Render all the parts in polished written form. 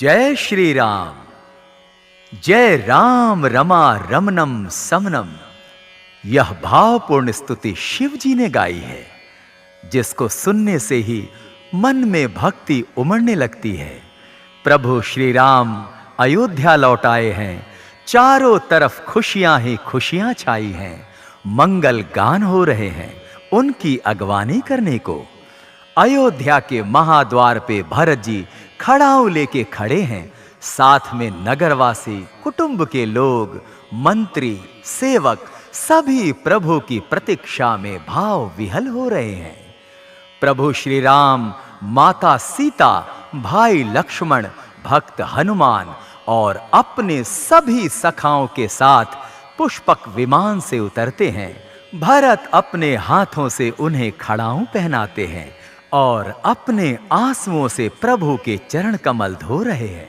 जय श्री राम। जय राम रमा रमनम समनम। यह भावपूर्ण स्तुति शिव जी ने गाई है, जिसको सुनने से ही मन में भक्ति उमड़ने लगती है। प्रभु श्री राम अयोध्या लौट आए हैं, चारों तरफ खुशियां ही खुशियां छाई हैं। मंगल गान हो रहे हैं उनकी अगवानी करने को। अयोध्या के महाद्वार पे भरत जी खड़ाऊ लेके खड़े हैं। साथ में नगरवासी, कुटुंब के लोग, मंत्री, सेवक सभी प्रभु की प्रतीक्षा में भाव विहल हो रहे हैं। प्रभु श्री राम, माता सीता, भाई लक्ष्मण, भक्त हनुमान और अपने सभी सखाओं के साथ पुष्पक विमान से उतरते हैं। भरत अपने हाथों से उन्हें खड़ाऊ पहनाते हैं और अपने आंसुओं से प्रभु के चरण कमल धो रहे हैं।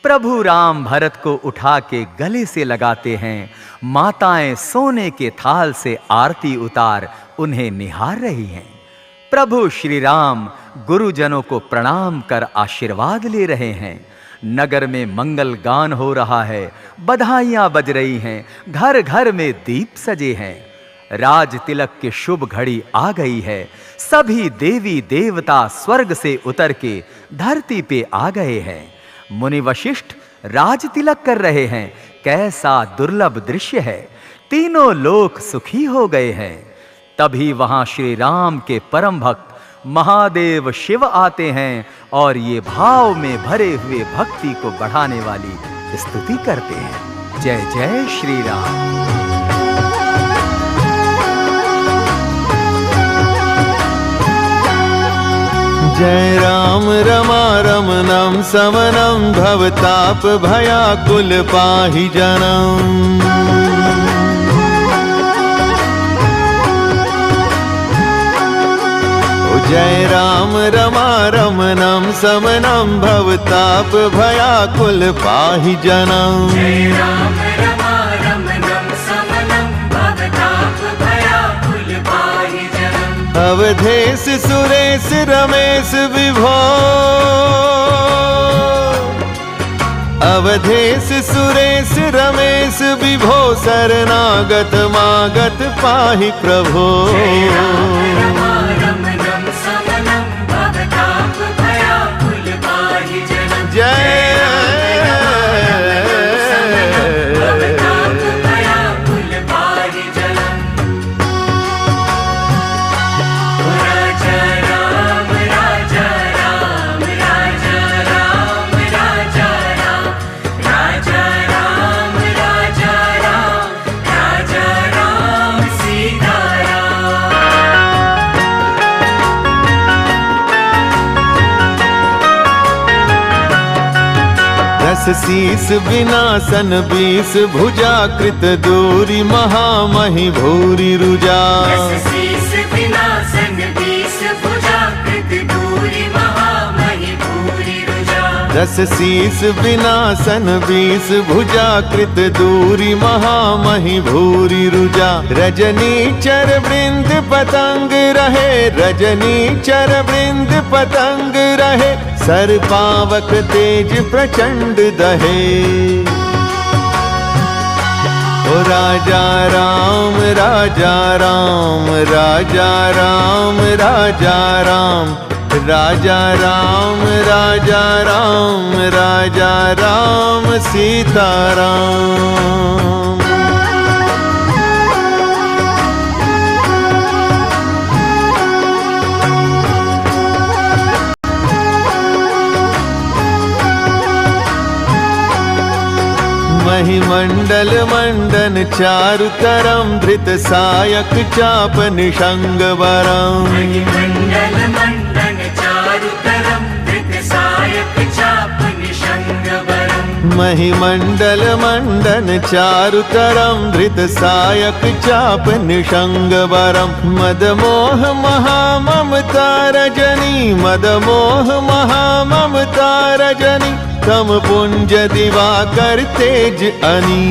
प्रभु राम भरत को उठा के गले से लगाते हैं। माताएं सोने के थाल से आरती उतार उन्हें निहार रही हैं। प्रभु श्री राम गुरुजनों को प्रणाम कर आशीर्वाद ले रहे हैं। नगर में मंगल गान हो रहा है, बधाइयां बज रही हैं, घर घर में दीप सजे हैं। राज तिलक की शुभ घड़ी आ गई है। सभी देवी देवता स्वर्ग से उतर के धरती पे आ गए हैं। मुनि वशिष्ठ राज तिलक कर रहे हैं। कैसा दुर्लभ दृश्य है। तीनों लोक सुखी हो गए हैं। तभी वहां श्री राम के परम भक्त महादेव शिव आते हैं और ये भाव में भरे हुए भक्ति को बढ़ाने वाली स्तुति करते हैं। जय जय श्री राम। जय राम रमा रमनम समनम भवताप भयाकुल पाहि जनम। जय राम रमा रमनम समनम भवताप भयाकुल पाहि जनम। जय राम रमा रमनम समनम भवताप भयाकुल पाहि जनम। अवधेश सुरेश रमेश विभो, अवधेश सुरेश रमेश विभो शरणागत मागत पाहि प्रभो। जय राम रमा रमनम समनम भवताप भयाकुल पाहि जनम। जय शीस विनाशन बीस भुजा कृत दूरी महामहि भूरि रुजा। शीस विनाशन बीस भुजा कृत दूरी महामहि भूरि रुजा। दस शीस विनाशन बीस भुजा कृत दूरी महामहि भूरि रुजा। रजनी चर वृंद पतंग रहे, रजनी चर वृंद पतंग रहे, सर पावक तेज प्रचंड दहे। ओ राजा राम राजा राम राजा राम राजा राम राजा राम राजा राम राजा राम सीता राम। महिमंडल मंडन चारु तरम धृत सायक चाप निषंग वरम। महिमंडल मंडन चारु तरम धृत सायक चाप निषंग वरम। महिमंडल मंडन चारु तरम धृत सायक चाप निषंग वरम। मदमोह महाममता रजनी, मदमोह महाममता रजनी, तम पुंज दिवाकर तेज अनी।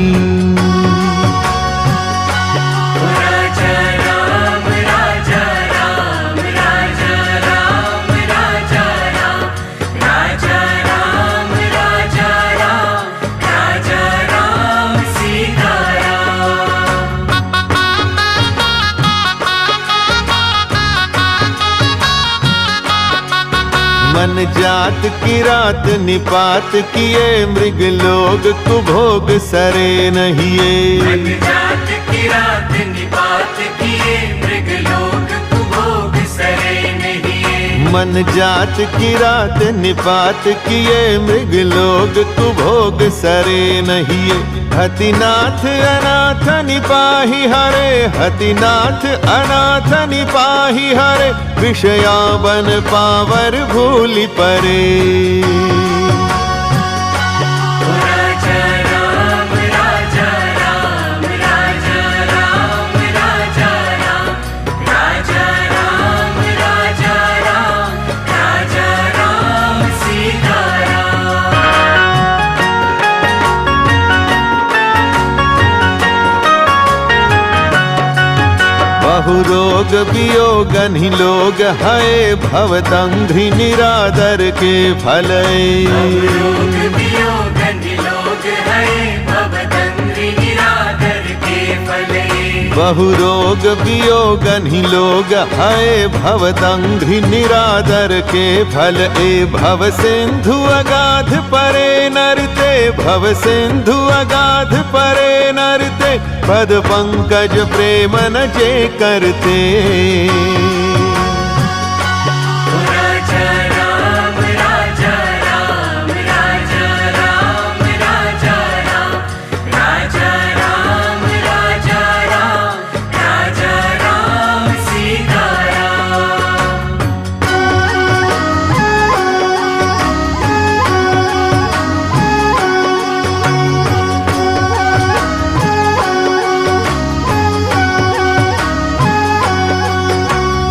राजा राम राजा राम राजा राम राजा राम राजा राम राजा मन जात किरात निपात किए मृग लोग कुभोग सरे नहिए मन जात किरात निपात किए मृग लोग कुभोग सरे नहीं। मन जात किरात निपात किए मृग लोग कुभोग सरे नहिए हतिनाथ अनाथ निपाहि हरे हतिनाथ अनाथ निपाहि हरे विषया बन पावर भूलि परे राजा राम राजा राम राजा राम राजा राम राजा राम राजा राम राजा राम सीता राम। बहु रोग वियोग लोग है भवदंघ्रि निरादर के फल रोग वियोग निलोग है भवदंघ्रि निरादर के फले। बहु रोग वियोग लोग है भवदंघ्रि निरादर के फल ए भव सिंधु अगाध परे नरते भव सिंधु अगाध परे नरते पद पंकज प्रेम न जे करते राजा राम राजा राम राजा राम राजा राम राजा राम राजा राम राजा राम सीता राम।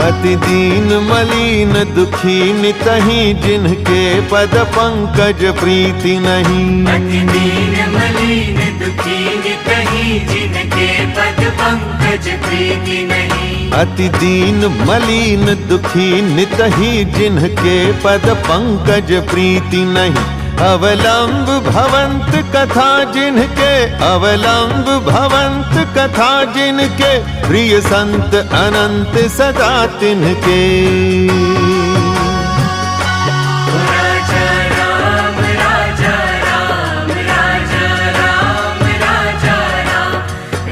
अति दीन मलीन दुखी नितहि जिनके पद पंकज प्रीति नहीं अति दीन मलीन दुखी नितहि जिनके पद पंकज प्रीति नहीं। अति दीन मलीन दुखी नितहि जिनके पद पंकज प्रीति नहीं अवलंब भवंत कथा जिनके अवलंब भवंत कथा जिनके प्रिय संत अनंत सदा तिनके राजा राम राजा राम राजा राम राजा राम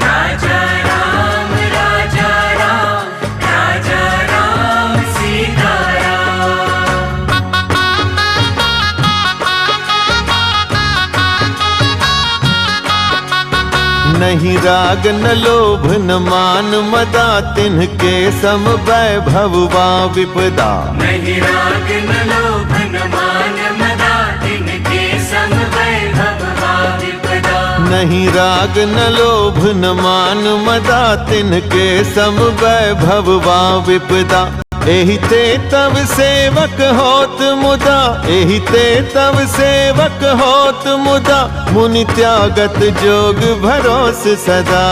राजा राम राजा राम राजा राम सीता राम। नहीं राग न लोभ न मान मदा तिनके सम वैभव वा विपदा नहीं राग न लोभ न मान मदा तिनके सम वैभव वा विपदा। नहीं राग न लोभ न मान मदा तिनके सम वैभव वा विपदा एहि ते तव सेवक होत मुदा एहि ते तव सेवक होत मुदा मुनि त्यागत जोग भरोस सदा